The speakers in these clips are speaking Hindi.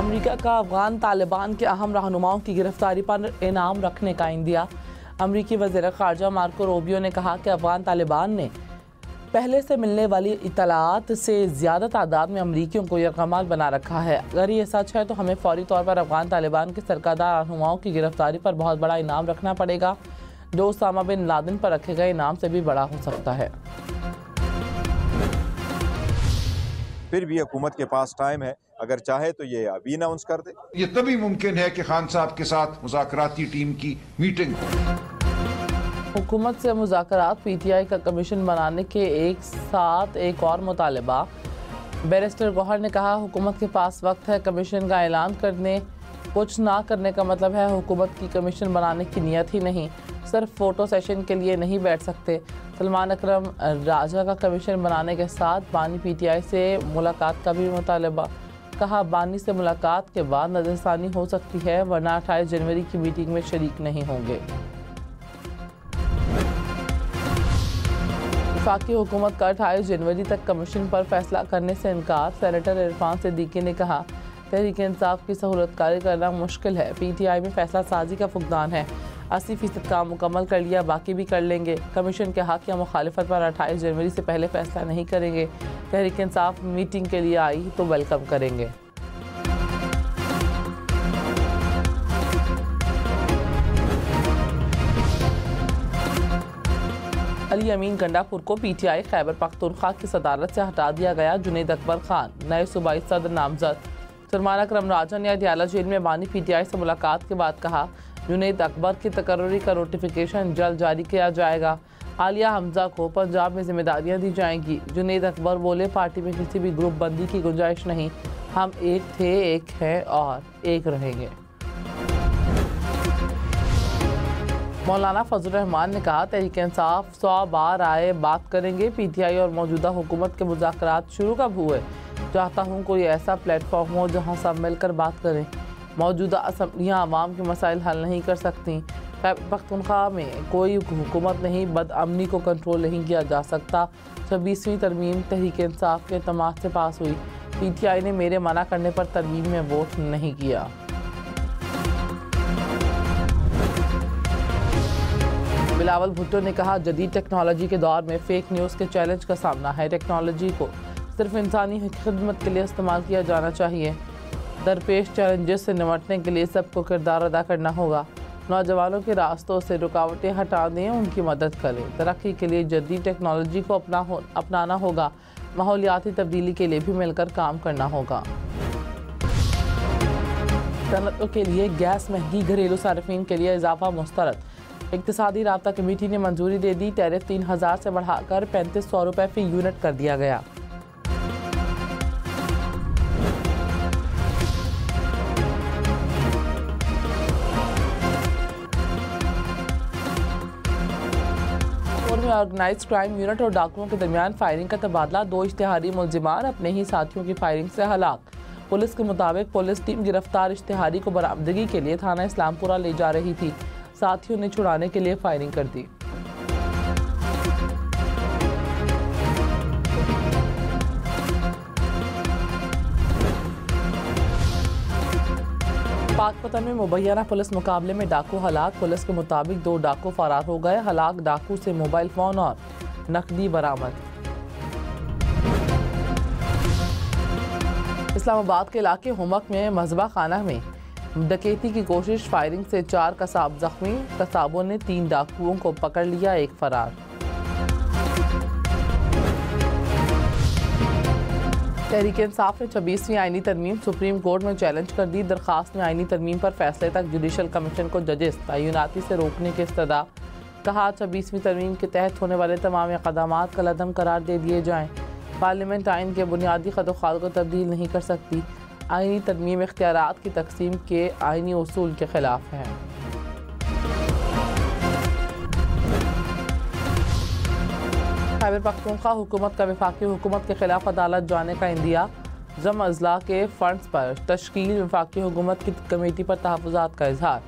अमेरिका का अफगान तालिबान के अहम रहनुमाओं की गिरफ्तारी पर इनाम रखने का इंदिया। अमरीकी वज़ीर ख़ारजा मार्को रूबियो ने कहा कि अफगान तालिबान ने पहले से मिलने वाली इतलात से ज़्यादा तादाद में अमरीकियों को यरगमाल बना रखा है। अगर ये सच है तो हमें फौरी तौर पर अफगान तालिबान के सरकर्दा रहनुमाओं की गिरफ्तारी पर बहुत बड़ा इनाम रखना पड़ेगा, जो उसामा बिन लादेन पर रखे गए इनाम से भी बड़ा हो सकता है। फिर भी हुकूमत के पास टाइम है, अगर चाहे तो ये अभी अनाउंस कर दे। ये तभी मुमकिन है कि खान साहब के साथ मुज़ाकराती टीम की मीटिंग हो। हुकूमत से मुज़ाकरात PTI का कमीशन बनाने के एक साथ एक और मुतालबा। बैरिस्टर गौहर ने कहा, हुकूमत के पास वक्त है कमीशन का ऐलान करने। कुछ ना करने का मतलब है हुकूमत की कमीशन बनाने की नीयत ही नहीं। सिर्फ फ़ोटो सेशन के लिए नहीं बैठ सकते। सलमान अकरम राजा का कमीशन बनाने के साथ बानी PTI से मुलाकात का भी मुतालबा। कहा, बानी से मुलाकात के बाद नज़रसानी हो सकती है, वरना 28 जनवरी की मीटिंग में शरीक नहीं होंगे। वफाकी हुकूमत का 28 जनवरी तक कमीशन पर फैसला करने से इनकार। सेनेटर इरफान सिद्दीकी ने कहा, तहरीक इंसाफ की सहूलतकारी करना मुश्किल है। PTI में फैसला साजी का फुकदान है। 80% काम मुकम्मल कर लिया, बाकी भी कर लेंगे। कमीशन के हक़ या मुखालिफत पर 28 जनवरी से पहले फैसला नहीं करेंगे। तहरीक इंसाफ मीटिंग के लिए आई तो वेलकम करेंगे। अली अमीन गंडापुर को PTI खैबर पख्तूनख्वा की सदारत से हटा दिया गया। जुनैद अकबर खान नए सूबाई सदर नामजद। सलमान अकरम राजा ने अदियाला जेल में बानी PTI से मुलाकात के बाद कहा, जुनैद अकबर की तकर्री का नोटिफिकेशन जल्द जारी किया जाएगा। आलिया हमजा को पंजाब में जिम्मेदारियां दी जाएंगी। जुनैद अकबर बोले, पार्टी में किसी भी ग्रुप बंदी की गुंजाइश नहीं। हम एक थे, एक हैं और एक रहेंगे। मौलाना फजल रहमान ने कहा, तहरीक इंसाफ 100 बार आए बात करेंगे। PTI और मौजूदा हुकूमत के मुज़ाकरात शुरू कब हुए? चाहता हूँ कोई ऐसा प्लेटफॉर्म हो जहाँ सब मिलकर बात करें। मौजूदा असम्बलियाँ आवाम के मसाइल हल नहीं कर सकती। खैबर पख्तूनख्वा में कोई हुकूमत नहीं, बदअमनी को कंट्रोल नहीं किया जा सकता। 26वीं तरमीम तहरीक इंसाफ के तमाश से पास हुई। PTI ने मेरे मना करने पर तरमीम में वोट नहीं किया। बिलावल भुट्टो ने कहा, जदीद टेक्नोलॉजी के दौर में फेक न्यूज़ के चैलेंज का सामना है। टेक्नोलॉजी को सिर्फ इंसानी खिदमत के लिए इस्तेमाल किया जाना चाहिए। दरपेश चैलेंजेस से निपटने के लिए सबको किरदार अदा करना होगा। नौजवानों के रास्तों से रुकावटें हटा दें, उनकी मदद करें। तरक्की के लिए जदीद टेक्नोलॉजी को अपनाना होगा। माहौलियाती तब्दीली के लिए भी मिलकर काम करना होगा। सनअतों के लिए गैस महंगी, घरेलू सार्फिन के लिए इजाफा मुस्तरद। इक्तिसादी राब्ता कमेटी ने मंजूरी दे दी। टैरिफ 3000 से बढ़ाकर 3500 रुपये फी यूनिट कर दिया गया। ऑर्गेनाइज्ड क्राइम यूनिट और डाकुओं के दरमियान फायरिंग का तबादला। 2 इश्तिहारी मुलजिमान अपने ही साथियों की फायरिंग से हलाक। पुलिस के मुताबिक पुलिस टीम गिरफ्तार इश्तिहारी को बरामदगी के लिए थाना इस्लामपुरा ले जा रही थी। साथियों ने छुड़ाने के लिए फायरिंग कर दी। पाकपतन में मुबैना पुलिस मुकाबले में डाकू हलाक। पुलिस के मुताबिक 2 डाकू फरार हो गए। हलाक डाकू से मोबाइल फोन और नकदी बरामद। इस्लामाबाद के इलाके हुमक में मजबा खाना में डकैती की कोशिश, फायरिंग से 4 कसाब जख्मी। कसाबों ने 3 डाकुओं को पकड़ लिया, 1 फरार। तहरीक इंसाफ ने 26वीं आईनी तरमीम सुप्रीम कोर्ट में चैलेंज कर दी। दरखास्त में आईनी तरमीम पर फैसले तक जुडिशल कमीशन को जजेस तयनाती से रोकने की इस्तदा। कहा, 26वीं तरमीम के तहत होने वाले तमाम इक़दामात कलअदम करार दे दिए जाएँ। पार्लियामेंट आइन के बुनियादी खदोखाल को तब्दील नहीं कर सकती। आईनी तरमीम इख्तियारात की तकसीम के आईनी उसूल के खिलाफ है। खैबर पख्तूनख्वा हुकूमत का वफाकी हुकूमत के खिलाफ अदालत जाने का इंदिया। जम अजला के फंड्स पर तश्कील वफाकी हुकूमत की कमेटी पर तहफ़्फ़ुज़ात का इजहार।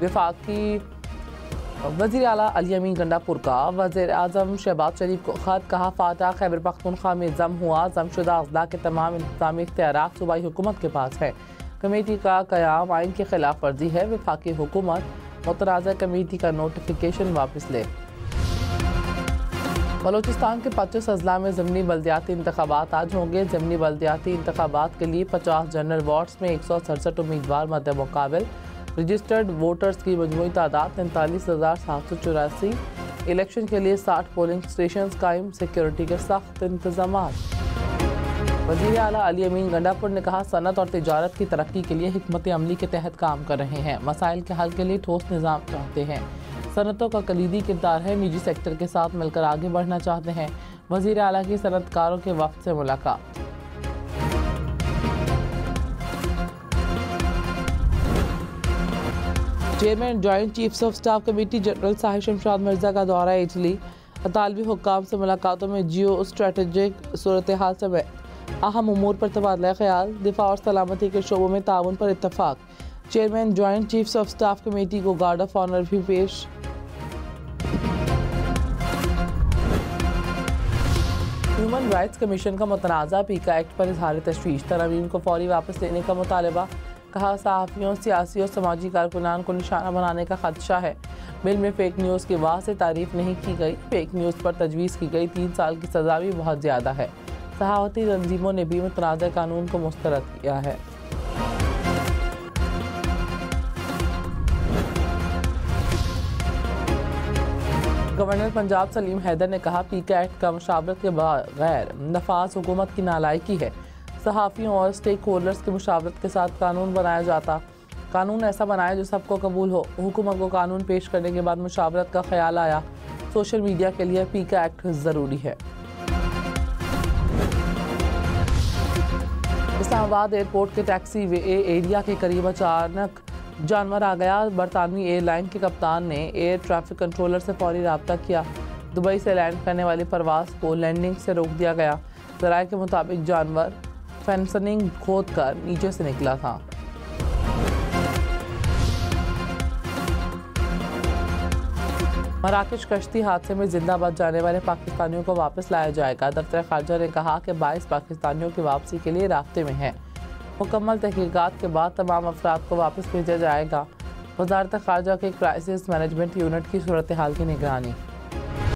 वफाकी वज़ीर आला अली अमीन गंडापुर का वज़ीर आज़म शहबाज शरीफ को ख़त। कहा, फातह खैबर पख्तूनख्वा में जम हुआ। जमशुदा अजला के तमाम इंतज़ामी इख्तियारात सूबाई हुकूमत के पास है। कमेटी का क़याम आइन की खिलाफ वर्जी है। वफाकी हुकूमत मुतनाज़ा कमेटी का नोटिफिकेशन वापस ले। बलूचिस्तान के 25 अजला में ज़मीनी बल्दियाती इंतखाबात आज होंगे। ज़मीनी बल्दियाती इंतखाबात के लिए 50 जनरल वार्ड्स में 167 उम्मीदवार मद्दे मुकाबिल। रजिस्टर्ड वोटर्स की मजमूई तादाद 43,784। इलेक्शन के लिए 60 पोलिंग स्टेशन कायम। सिक्योरिटी के सख्त इंतजाम। वज़ीर आला अली अमीन गंडापुर ने कहा, सनत और तिजारत की तरक्की के लिए हिकमत अमली के तहत काम कर रहे हैं। मसाइल के हल के लिए ठोस निज़ाम चाहते हैं। सनतों का कलीदी किरदार है। निजी सेक्टर के साथ मिलकर आगे बढ़ना चाहते हैं। वज़ीर आला की सनतकारों के वफ़द से मुलाकात। Chairman joint chiefs of staff committee general Sahib Shamshad Mirza का दौरा इटली। अतालवी हुक्काम से मुलाकातों में जियो स्ट्रेटेजिक सूरत हाल समेत अहम उमूर पर तबादला ख्याल। दिफा और सलामती के शोबों में ताउन पर इत्तफाक। Chairman joint chiefs of staff committee को गार्ड ऑफ ऑनर भी पेश। ह्यूमन राइट्स कमीशन का मुतनाज़ा पीका एक्ट पर इजहार तशवीश। तरमीम को फौरी वापस लेने का मुतालबा। कहा, सहाफ़ियों, सियासी और समाजी कारकुनान को निशाना बनाने का खदशा है। बिल में फेक न्यूज़ की वाह से तारीफ नहीं की गई। फेक न्यूज़ पर तजवीज़ की गई 3 साल की सज़ा भी बहुत ज़्यादा है। सहावती तंजीमों ने भी मुतनाज़ा कानून को मुस्तरद किया है। गवर्नर पंजाब सलीम हैदर ने कहा, पीका एक्ट का मुशावरत के बगैर नफाज हुकूमत की नालायकी है। सहाफ़ियों और स्टेक होल्डर्स की मुशावरत के साथ कानून बनाया जाता। कानून ऐसा बनाया जो सबको कबूल हो। हुकूमत को कानून पेश करने के बाद मुशावरत का ख्याल आया। सोशल मीडिया के लिए पीका एक्ट ज़रूरी है। इस्लामाबाद एयरपोर्ट के टैक्सी वे एरिया के करीब अचानक जानवर आ गया। बरतानवी एयरलाइन के कप्तान ने एयर ट्रैफिक कंट्रोलर से फौरी रब्ता किया। दुबई से लैंड करने वाली परवाज़ को लैंडिंग से रोक दिया गया। ज़राए के मुताबिक जानवर फेंसनिंग खोद कर नीचे से निकला था। मराकश कश्ती हादसे में जिंदा बच जाने वाले पाकिस्तानियों को वापस लाया जाएगा। दफ्तर खारजा ने कहा कि 22 पाकिस्तानियों की वापसी के लिए रास्ते में हैं। मुकम्मल तहकीकात के बाद तमाम अफराद को वापस भेजा जाएगा। वज़ारत खारजा के क्राइसिस मैनेजमेंट यूनिट की सूरत हाल की निगरानी।